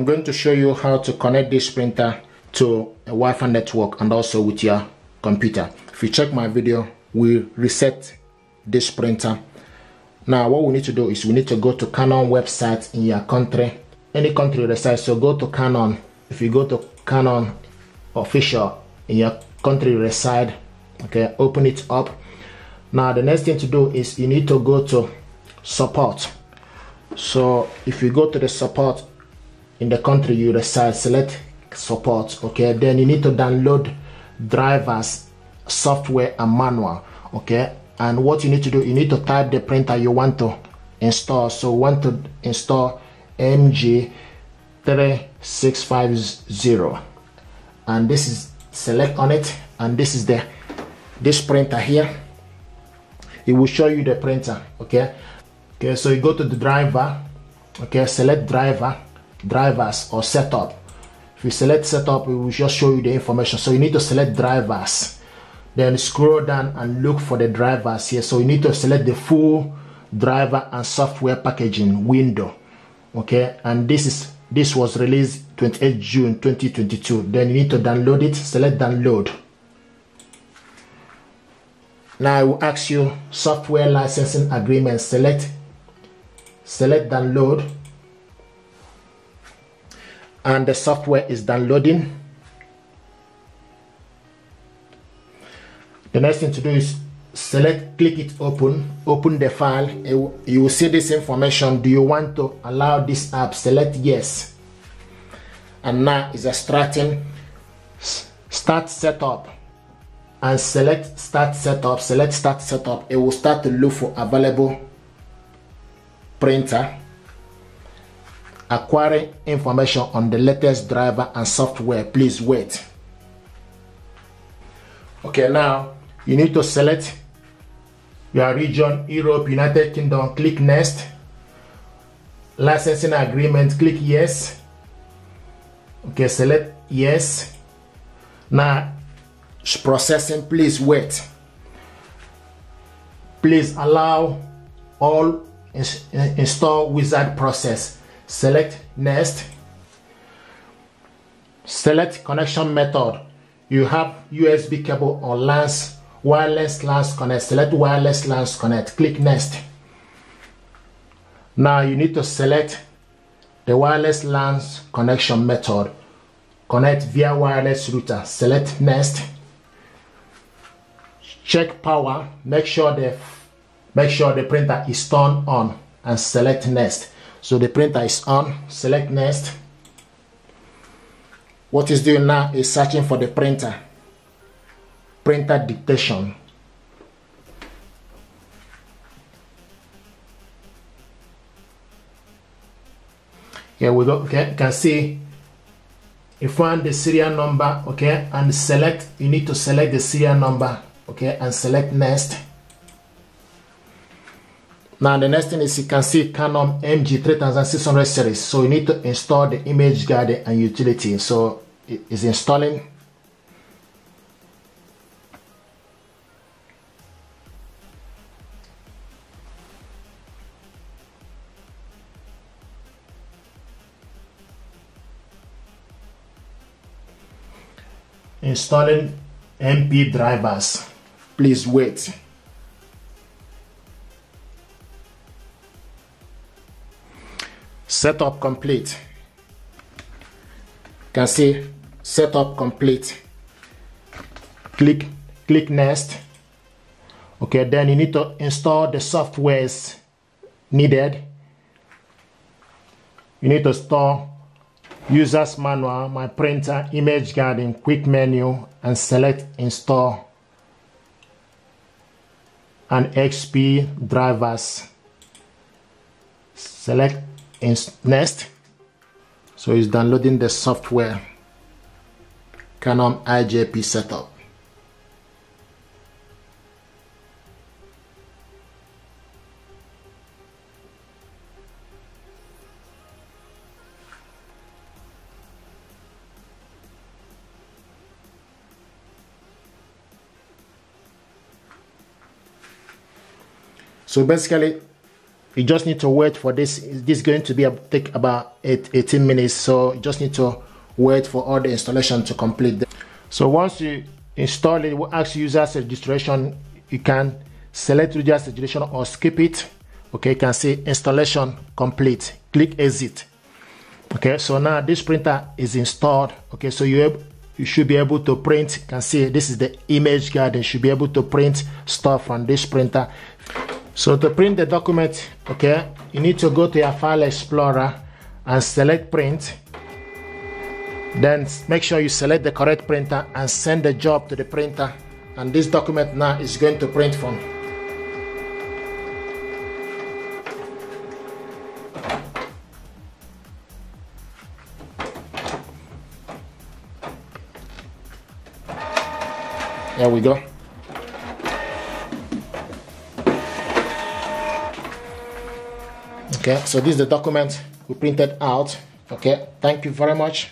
I'm going to show you how to connect this printer to a Wi-Fi network and also with your computer. If you check my video, we reset this printer. Now what we need to do is we need to go to Canon website in your country, any country reside. So go to Canon. If you go to Canon official in your country reside, okay, open it up. Now the next thing to do is you need to go to support. So if you go to the support in the country you reside, select support, okay, then you need to download drivers, software and manual, okay. And what you need to do, you need to type the printer you want to install. So want to install MG3650, and this is, select on it, and this is this printer here. It will show you the printer, okay. Okay, so you go to the driver, okay, select drivers or setup. If you select setup, it will just show you the information. So you need to select drivers, then scroll down and look for the drivers here. So you need to select the full driver and software packaging window, okay. And this was released 28 June 2022. Then you need to download it. Select download. Now I will ask you software licensing agreement. Select download, and the software is downloading. The next thing to do is click it, open the file. You will see this information. Do you want to allow this app? Select yes, and now it's extracting. Start setup, and select start setup. Select start setup. It will start to look for available printer, acquiring information on the latest driver and software. Please wait. Okay, now you need to select your region, Europe, United Kingdom. Click next. Licensing agreement, click yes. Okay, select yes. Now it's processing. Please wait. Please allow all install wizard process. Select next. Select connection method. You have USB cable or wireless LAN connect. Select wireless LAN connect. Click next. Now you need to select the wireless LAN connection method. Connect via wireless router. Select next. Check power. Make sure the printer is turned on, and select next. So the printer is on. Select next. What it's doing now is searching for the printer dictation. Here we go. Okay, you can see you find the serial number, okay, and you need to select the serial number, okay, and select next. Now the next thing is you can see Canon MG3600 series. So you need to install the image guide and utility. So it is installing. Installing MP drivers. Please wait. Setup complete. You can see setup complete. Click next. Okay, then you need to install the softwares needed. You need to install user's manual, my printer, image guide, quick menu, and select install and XP drivers. Select next. So it's downloading the software Canon IJP setup. So basically you just need to wait for this. This is going to take about 18 minutes, so you just need to wait for all the installation to complete. So once you install it, it will ask users registration. You can select users registration or skip it. Okay, you can see installation complete. Click exit. Okay, so now this printer is installed. Okay, so you should be able to print. You can see this is the image guide. You should be able to print stuff on this printer. So to print the document, okay, you need to go to your file explorer and select print. Then make sure you select the correct printer and send the job to the printer. And this document now is going to print from. There we go. Okay, so this is the document we printed out. Okay, thank you very much.